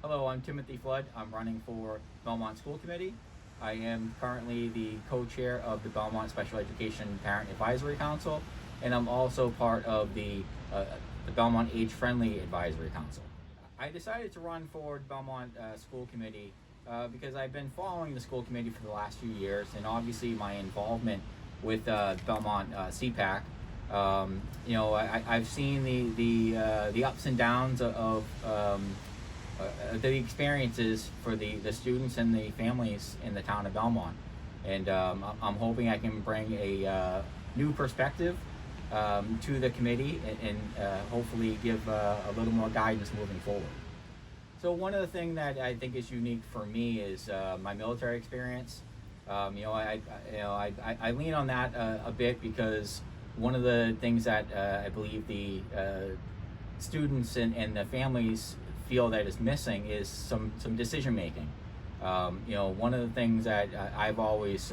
Hello, I'm Timothy Flood. I'm running for Belmont School Committee. I am currently the co-chair of the Belmont Special Education Parent Advisory Council, and I'm also part of the Belmont Age Friendly Advisory Council. I decided to run for the Belmont School Committee because I've been following the school committee for the last few years, and obviously my involvement with Belmont CPAC. I've seen the ups and downs of the experiences for the students and the families in the town of Belmont, and I'm hoping I can bring a new perspective to the committee and hopefully give a little more guidance moving forward. So one of the things that I think is unique for me is my military experience. I lean on that a bit because one of the things that I believe the students and the families feel that is missing is some decision making. One of the things that I've always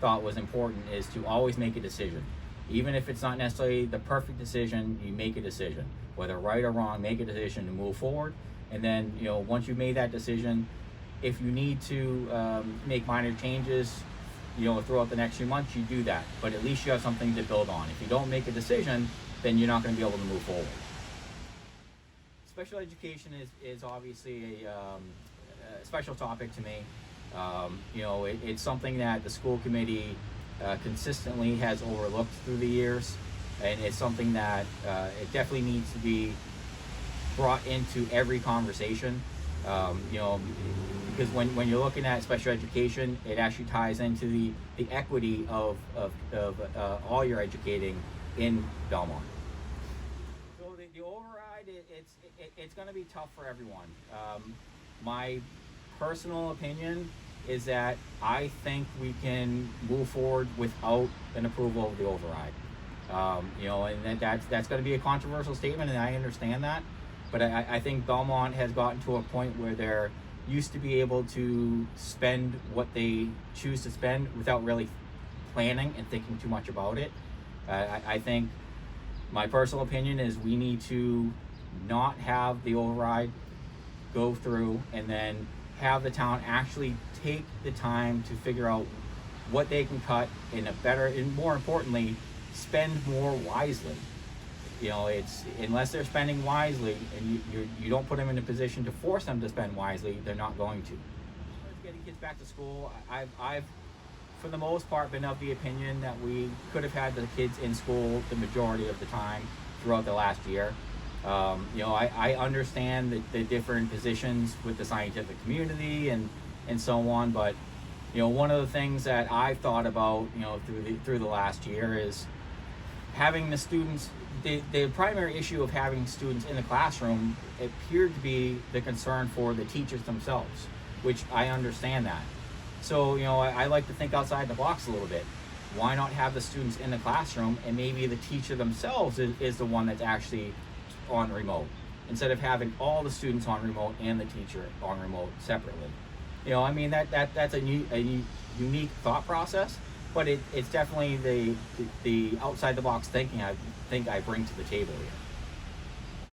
thought was important is to always make a decision. Even if it's not necessarily the perfect decision, you make a decision. Whether right or wrong, make a decision to move forward. And then, once you've made that decision, if you need to make minor changes, throughout the next few months, you do that. But at least you have something to build on. If you don't make a decision, then you're not going to be able to move forward. Special education is obviously a special topic to me. It's something that the school committee consistently has overlooked through the years, and it's something that it definitely needs to be brought into every conversation. Because when you're looking at special education, it actually ties into the equity of all your educating in Belmont. So the override, it's going to be tough for everyone. My personal opinion is that I think we can move forward without an approval of the override. And that's going to be a controversial statement, and I understand that. But I think Belmont has gotten to a point where they're used to be able to spend what they choose to spend without really planning and thinking too much about it. I think my personal opinion is we need to not have the override go through and then have the town actually take the time to figure out what they can cut in a better, and more importantly, spend more wisely. It's unless they're spending wisely and you don't put them in a position to force them to spend wisely, they're not going to. Getting kids back to school, I've for the most part been of the opinion that we could have had the kids in school the majority of the time throughout the last year. I understand the different positions with the scientific community and so on, but one of the things that I've thought about through the last year is having the students. The primary issue of having students in the classroom appeared to be the concern for the teachers themselves, which I understand that. So, I like to think outside the box a little bit. Why not have the students in the classroom and maybe the teacher themselves is the one that's actually on remote, instead of having all the students on remote and the teacher on remote separately. That's a unique thought process. But it's definitely the outside the box thinking I think I bring to the table here.